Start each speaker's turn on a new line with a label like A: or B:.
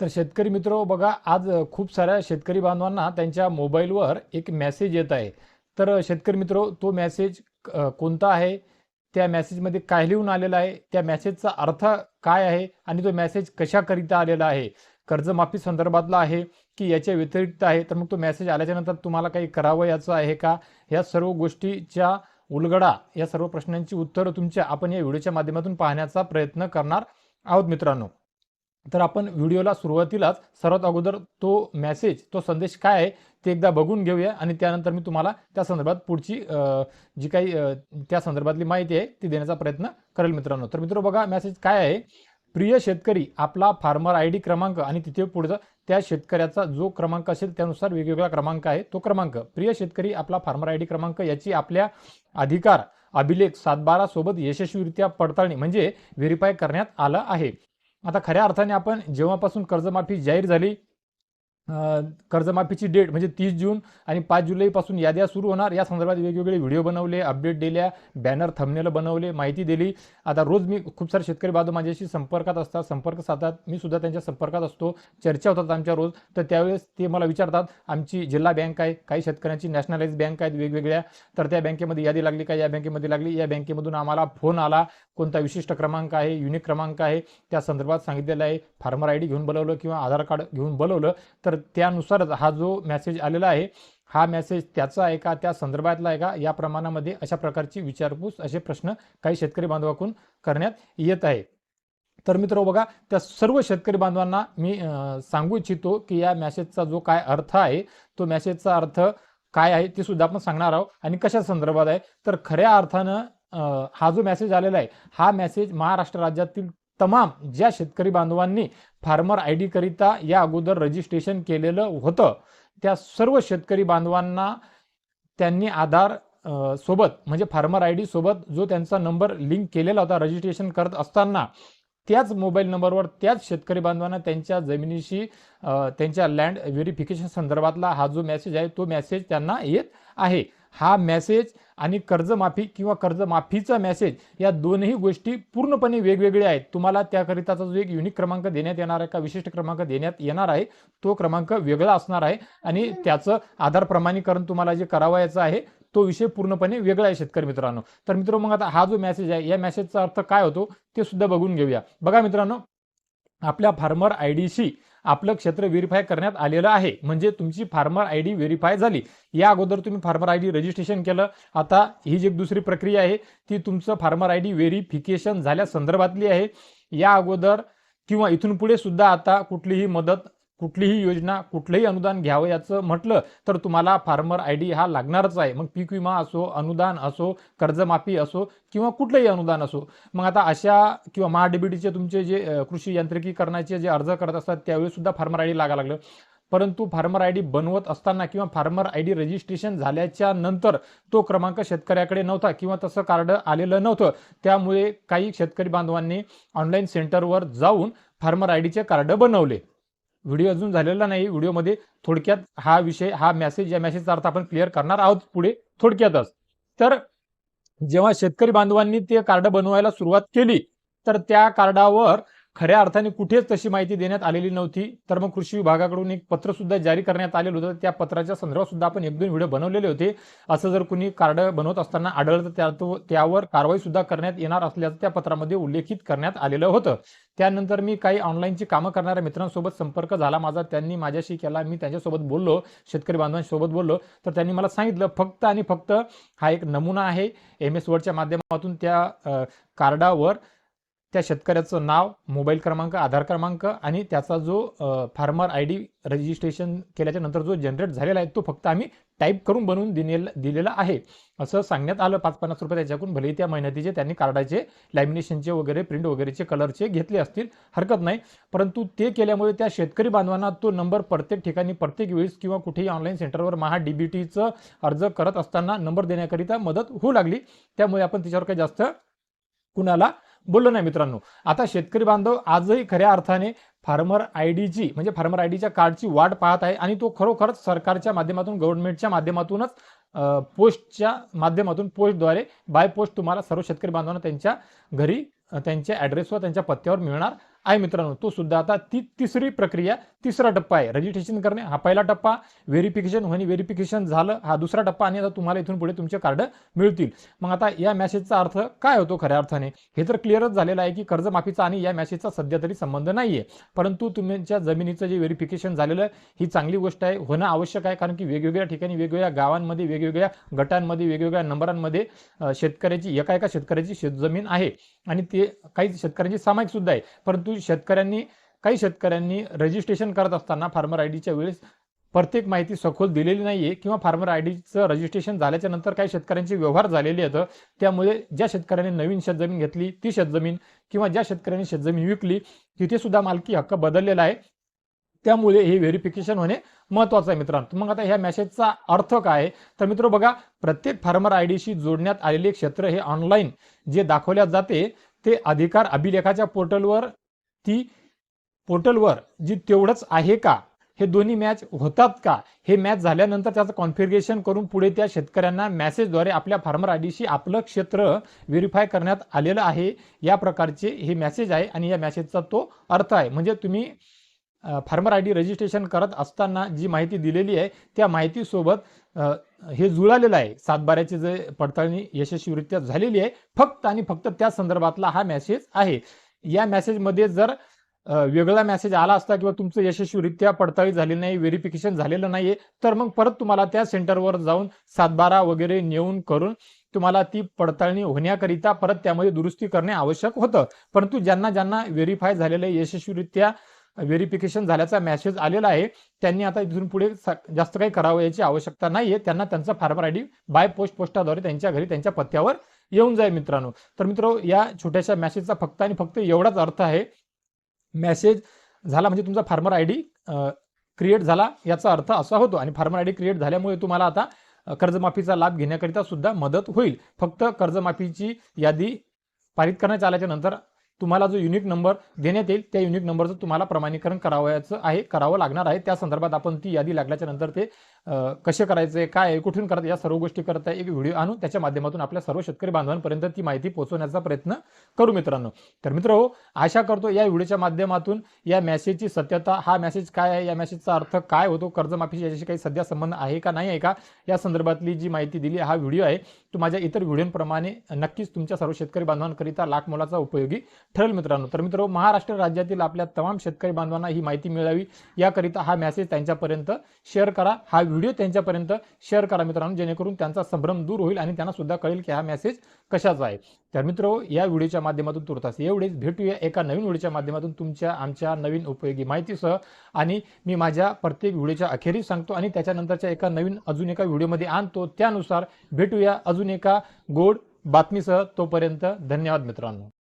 A: तर शेतकरी मित्र बघा, आज खूप साऱ्या शेतकरी बांधवांना त्यांच्या मोबाईलवर एक मेसेज येत आहे. तर शेतकरी मित्र, तो मेसेज कोणता आहे? त्या मेसेजमध्ये काय लिहून आलेलं आहे? त्या मेसेजचा अर्थ काय आहे? आणि तो मेसेज कशाकरिता आलेला आहे? कर्जमाफी संदर्भातला आहे की याच्या व्यतिरिक्त आहे? तर मग तो मेसेज आल्याच्यानंतर तुम्हाला काही करावयाचं आहे का? या सर्व गोष्टीच्या उलगडा, या सर्व प्रश्नांची उत्तरं तुमच्या आपण या व्हिडिओच्या माध्यमातून पाहण्याचा प्रयत्न करणार आहोत मित्रांनो. तर आपण व्हिडिओला सुरुवातीलाच सर्वात अगोदर तो मेसेज, तो संदेश काय आहे ते एकदा बघून घेऊया आणि त्यानंतर मी तुम्हाला त्या संदर्भात पुढची जी काही त्या संदर्भातली माहिती आहे ती देण्याचा प्रयत्न करेल मित्रांनो. तर मित्र बघा, मेसेज काय आहे? प्रिय शेतकरी, आपला फार्मर आय डी क्रमांक आणि तिथे पुढचा त्या शेतकऱ्याचा जो क्रमांक असेल त्यानुसार वेगवेगळा क्रमांक आहे. तो क्रमांक, प्रिय शेतकरी, आपला फार्मर आय डी क्रमांक याची आपल्या अधिकार अभिलेख 712 सोबत यशस्वीरित्या पडताळणी म्हणजे व्हेरीफाय करण्यात आलं आहे. आता खऱ्या अर्थाने आपण जेव्हापासून कर्जमाफी जाहीर झाली, कर्जमाफीची डेट म्हणजे 30 जून आणि 5 जुलैपासून याद्या सुरू होणार, या संदर्भात वेगवेगळे व्हिडिओ बनवले, अपडेट दिल्या, बॅनर थंबनेल बनवले, माहिती दिली. आता रोज मी खूप सारे शेतकरी बांधव माझ्याशी संपर्कात असतात, संपर्क साधतात, मी सुद्धा त्यांच्या संपर्कात असतो, चर्चा होतात आमच्या रोज. तर त्यावेळेस ते मला विचारतात, आमची जिल्हा बँक आहे, काही शेतकऱ्यांची नॅशनलाइज बँक आहेत वेगवेगळ्या, तर त्या बँकेमध्ये यादी लागली का, या बँकेमध्ये लागली, या बँकेमधून आम्हाला फोन आला, कोणता विशिष्ट क्रमांक आहे, युनिक क्रमांक आहे, त्या संदर्भात सांगितलेलं आहे, फार्मर आय डी घेऊन बोलवलं किंवा आधार कार्ड घेऊन बोलवलं, तर त्यानुसारच हा जो मेसेज आलेला आहे, हा मेसेज त्याचा आहे का, त्या संदर्भातला आहे का, या प्रमाणामध्ये अशा प्रकारची विचारपूस, असे प्रश्न काही शेतकरी बांधवांकडून करण्यात येत आहे. तर मित्र बघा, त्या सर्व शेतकरी बांधवांना मी सांगू इच्छितो की या मेसेजचा जो काय अर्थ आहे, तो मेसेजचा अर्थ काय आहे ते सुद्धा आपण सांगणार आहोत आणि कशा संदर्भात आहे. तर खऱ्या अर्थानं हा जो मेसेज आलेला आहे, हा मेसेज महाराष्ट्र राज्यातील तमाम ज्या शेतकरी बांधवांनी फार्मर आय डी करिता या अगोदर रजिस्ट्रेशन केलेलं होतं, त्या सर्व शेतकरी बांधवांना त्यांनी आधार सोबत म्हणजे फार्मर आय डी सोबत जो त्यांचा नंबर लिंक केलेला होता रजिस्ट्रेशन करत असताना, त्याच मोबाईल नंबरवर त्याच शेतकरी बांधवांना त्यांच्या जमिनीशी त्यांच्या लँड व्हेरिफिकेशन संदर्भातला हा जो मेसेज आहे, तो मेसेज त्यांना येत आहे. हा मेसेज आणि कर्जमाफी किंवा कर्जमाफीचा मेसेज, या दोनही गोष्टी पूर्णपणे वेगवेगळ्या आहेत. तुम्हाला त्याकरिताचा जो एक युनिक क्रमांक देण्यात येणार आहे, का विशिष्ट क्रमांक देण्यात येणार आहे, तो क्रमांक वेगळा असणार आहे आणि त्याचं आधार प्रमाणीकरण तुम्हाला जे करावयाचं आहे, तो विषय पूर्णपणे वेगळा आहे शेतकरी मित्रांनो. तर मित्र, मग आता हा जो मेसेज आहे, या मेसेजचा अर्थ काय होतो ते सुद्धा बघून घेऊया. बघा मित्रांनो, आपल्या फार्मर आय डीशी आपलं क्षेत्र व्हेरीफाय करण्यात आलेलं आहे, म्हणजे तुमची फार्मर आय डी व्हेरीफाय झाली. या अगोदर तुम्ही फार्मर आय डी रजिस्ट्रेशन केलं, आता ही जी दुसरी प्रक्रिया आहे ती तुमचं फार्मर आय डी व्हेरिफिकेशन झाल्या संदर्भातली आहे. या अगोदर किंवा इथून पुढे सुद्धा आता कुठलीही मदत, कुठलीही योजना, कुठलंही अनुदान घ्यावं याचं म्हटलं तर तुम्हाला फार्मर आय डी हा लागणारच आहे. मग पीक विमा असो, अनुदान असो, कर्जमाफी असो किंवा कुठलंही अनुदान असो. मग आता अशा किंवा महाडीबीटीचे तुमचे जे कृषी यांत्रिकीकरणाचे जे अर्ज करत असतात त्यावेळी सुद्धा फार्मर आय डी लागा लागलं. परंतु फार्मर आय डी बनवत असताना किंवा फार्मर आय डी रजिस्ट्रेशन झाल्याच्या नंतर तो क्रमांक शेतकऱ्याकडे नव्हता किंवा तसं कार्ड आलेलं नव्हतं. त्यामुळे काही शेतकरी बांधवांनी ऑनलाईन सेंटरवर जाऊन फार्मर आय डीचे कार्ड बनवले. व्हिडिओ अजून झालेला नाही, व्हिडिओमध्ये थोडक्यात हा विषय, हा मेसेज, या मेसेजचा अर्थ आपण क्लिअर करणार आहोत पुढे थोडक्यातच. तर जेव्हा शेतकरी बांधवांनी ते कार्ड बनवायला सुरुवात केली, तर त्या कार्डावर खऱ्या अर्थाने कुठेच तशी माहिती देण्यात आलेली नव्हती. तर मग कृषी विभागाकडून एक पत्र सुद्धा जारी करण्यात आलेलं होतं. त्या पत्राच्या संदर्भात सुद्धा आपण 1-2 व्हिडिओ बनवलेले होते. असं जर कुणी कार्ड बनवत असताना आढळलं तर त्यावर कारवाई सुद्धा करण्यात येणार असल्याचं त्या पत्रामध्ये उल्लेखित करण्यात आलेलं होतं. त्यानंतर मी काही ऑनलाईनची कामं करणाऱ्या मित्रांसोबत संपर्क झाला माझा, त्यांनी माझ्याशी केला, मी त्यांच्यासोबत बोललो, शेतकरी बांधवांसोबत बोललो. तर त्यांनी मला सांगितलं, फक्त आणि फक्त हा एक नमुना आहे. MS वर्डच्या माध्यमातून त्या कार्डावर त्या शेतकऱ्याचं नाव, मोबाईल क्रमांक, आधार क्रमांक आणि त्याचा जो फार्मर आय डी रजिस्ट्रेशन केल्याच्या नंतर जो जनरेट झालेला आहे, तो फक्त आम्ही टाईप करून बनवून दिलेला आहे असं सांगण्यात आलं. 550 रुपये त्याच्याकडून भले त्या मेहनतीचे त्यांनी कार्डाचे लॅमिनेशनचे वगैरे, प्रिंट वगैरेचे, कलरचे घेतले असतील, हरकत नाही. परंतु ते केल्यामुळे त्या शेतकरी बांधवांना तो नंबर प्रत्येक ठिकाणी, प्रत्येक वेळेस किंवा कुठेही ऑनलाईन सेंटरवर महाडीबीटीचं अर्ज करत असताना नंबर देण्याकरिता मदत होऊ लागली. त्यामुळे आपण त्याच्यावर काही जास्त कुणाला बोललो नाही मित्रांनो. आता शेतकरी बांधव आजही खऱ्या अर्थाने फार्मर आय डीची म्हणजे फार्मर आय डीच्या कार्डची वाट पाहत आहे आणि तो खरोखरच सरकारच्या माध्यमातून, गव्हर्नमेंटच्या माध्यमातूनच, पोस्टच्या माध्यमातून, पोस्टद्वारे, बाय पोस्ट तुम्हाला सर्व शेतकरी बांधवांना त्यांच्या घरी, त्यांच्या ॲड्रेसवर, त्यांच्या पत्त्यावर मिळणार आहे मित्रांनो, तो सुद्धा आता तिसरी प्रक्रिया, तिसरा टप्पा आहे. रजिस्ट्रेशन करणे हा पहिला टप्पा, व्हेरिफिकेशन होणे, व्हेरिफिकेशन झालं हा दुसरा टप्पा, आणि आता तुम्हाला इथून पुढे तुमचे कार्ड मिळतील. मग आता या मेसेजचा अर्थ काय होतो खऱ्या अर्थाने, हे तर क्लिअरच झालेलं आहे की कर्जमाफीचा आणि या मेसेजचा सध्या तरी संबंध नाहीये. परंतु तुमच्या जमिनीचं जे व्हेरिफिकेशन झालेलं आहे ही चांगली गोष्ट आहे, होणं आवश्यक आहे. कारण की वेगवेगळ्या ठिकाणी, वेगवेगळ्या गावांमध्ये, वेगवेगळ्या गटांमध्ये, वेगवेगळ्या नंबरांमध्ये शेतकऱ्याची, एका शेतकऱ्याची शेतजमीन आहे, आणि ते काही शेतकऱ्यांची सामायिक सुद्धा आहे. परंतु काही शेतकऱ्यांनी रजिस्ट्रेशन करत असताना फार्मर आयडीच्या वेळेस प्रत्येक माहिती सखोल दिलेली नाहीये, किंवा फार्मर आयडीचं रजिस्ट्रेशन झाल्याच्या नंतर काही शेतकऱ्यांचे व्यवहार झालेले आहेत. त्यामुळे ज्या शेतकऱ्यांनी नवीन शेतजमीन घेतली ती शेतजमीन, किंवा ज्या शेतकऱ्यांनी शेतजमीन विकली तिथे सुद्धा मालकी हक्क बदललेला आहे. त्यामुळे हे व्हेरिफिकेशन होणे महत्त्वाचं आहे मित्रांनो. मग आता ह्या मेसेजचा अर्थ काय आहे, तर मित्र बघा, प्रत्येक फार्मर आयडीशी जोडण्यात आलेले क्षेत्र हे ऑनलाईन जे दाखवल्या जाते ते अधिकार अभिलेखाच्या पोर्टलवर जी तेवढंच आहे का, हे दोन्ही मॅच होतात का, हे मॅच झाल्यानंतर त्याचं कॉन्फिगरेशन करून पुढे त्या शेतकऱ्यांना मेसेजद्वारे आपल्या फार्मर आयडीशी आपलं क्षेत्र व्हेरीफाय करण्यात आलेलं आहे, या प्रकारचे हे मेसेज आहे. आणि या मेसेजचा तो अर्थ आहे. म्हणजे तुम्ही फार्मर आयडी रजिस्ट्रेशन करत असताना जी माहिती दिलेली आहे त्या माहितीसोबत हे जुळालेलं आहे. सातबाऱ्याची जे पडताळणी यशस्वीरित्या झालेली आहे, फक्त आणि फक्त त्या संदर्भातला हा मेसेज आहे. या मेसेजमध्ये जर वेगळा मेसेज आला असता, किंवा तुमचं यशस्वीरित्या पडताळणी झालेली नाही, व्हेरिफिकेशन झालेलं नाहीये, तर मग परत तुम्हाला त्या सेंटरवर जाऊन सातबारा वगैरे नेऊन करून तुम्हाला ती पडताळणी होण्याकरिता परत त्यामध्ये दुरुस्ती करणे आवश्यक होतं. परंतु ज्यांना व्हेरीफाय झालेलं आहे, यशस्वीरित्या व्हेरिफिकेशन झाल्याचा मेसेज आलेला आहे, त्यांनी आता इथून पुढे जास्त काही करावं याची आवश्यकता नाहीये. त्यांना त्यांचा फार्मर आयडी बाय पोस्टाद्वारे त्यांच्या घरी, त्यांच्या पत्त्यावर येऊन जाईल मित्रांनो. तर मित्रांनो, या छोट्याशा मेसेजचा फक्त आणि फक्त एवढाच अर्थ आहे, मेसेज झाला म्हणजे तुमचा फार्मर आयडी क्रिएट झाला याचा अर्थ असा होतो. आणि फार्मर आयडी क्रिएट झाल्यामुळे तुम्हाला आता कर्जमाफीचा लाभ घेण्याकरिता सुद्धा मदत होईल. फक्त कर्जमाफीची यादी पारित करण्यात आल्याच्या नंतर तुम्हाला जो युनिक नंबर देण्यात येईल त्या युनिक नंबरचं तुम्हाला प्रमाणीकरण करावं लागणार आहे. त्या संदर्भात आपण ती यादी लागल्याच्या नंतर ते कसे करायचे, काय कुठून करायचं, या सर्व गोष्टी करता एक व्हिडिओ आणू, त्याच्या माध्यमातून आपल्या सर्व शेतकरी बांधवांपर्यंत ती माहिती पोहोचवण्याचा प्रयत्न करू मित्रांनो. तर मित्रहो, आशा करतो या व्हिडिओच्या माध्यमातून या मेसेजची सत्यता, हा मेसेज काय आहे, या मेसेजचा अर्थ काय होतो, कर्जमाफीशी याच्याशी काही सध्या संबंध आहे का नाही आहे का, या संदर्भातली जी माहिती दिली हा व्हिडिओ आहे तो माझ्या इतर व्हिडिओप्रमाणे नक्कीच तुमच्या सर्व शेतकरी बांधवांकरिता लाख मोलाचा उपयोगी ठरेल मित्रांनो. तर मित्रांनो, महाराष्ट्र राज्यातील आपल्या तमाम शेतकरी बांधवांना ही माहिती मिळावी याकरिता हा मेसेज त्यांच्यापर्यंत शेअर करा, हा व्हिडिओ त्यांच्यापर्यंत शेअर करा मित्रांनो, जेणेकरून त्यांचा संभ्रम दूर होईल आणि त्यांना सुद्धा कळेल की हा मेसेज कशाचा आहे. तर मित्रांनो, या व्हिडिओच्या माध्यमातून तुर्तास एवढेच. भेटूया एका नवीन व्हिडिओच्या माध्यमातून तुमच्या आमच्या नवीन उपयोगी माहितीसह. आणि मी माझ्या प्रत्येक व्हिडिओच्या अखेरीस सांगतो आणि त्याच्यानंतरच्या एका नवीन अजून एका व्हिडिओमध्ये आणतो. त्यानुसार भेटूया अजून एका गोड बातमीसह. तोपर्यंत धन्यवाद मित्रांनो.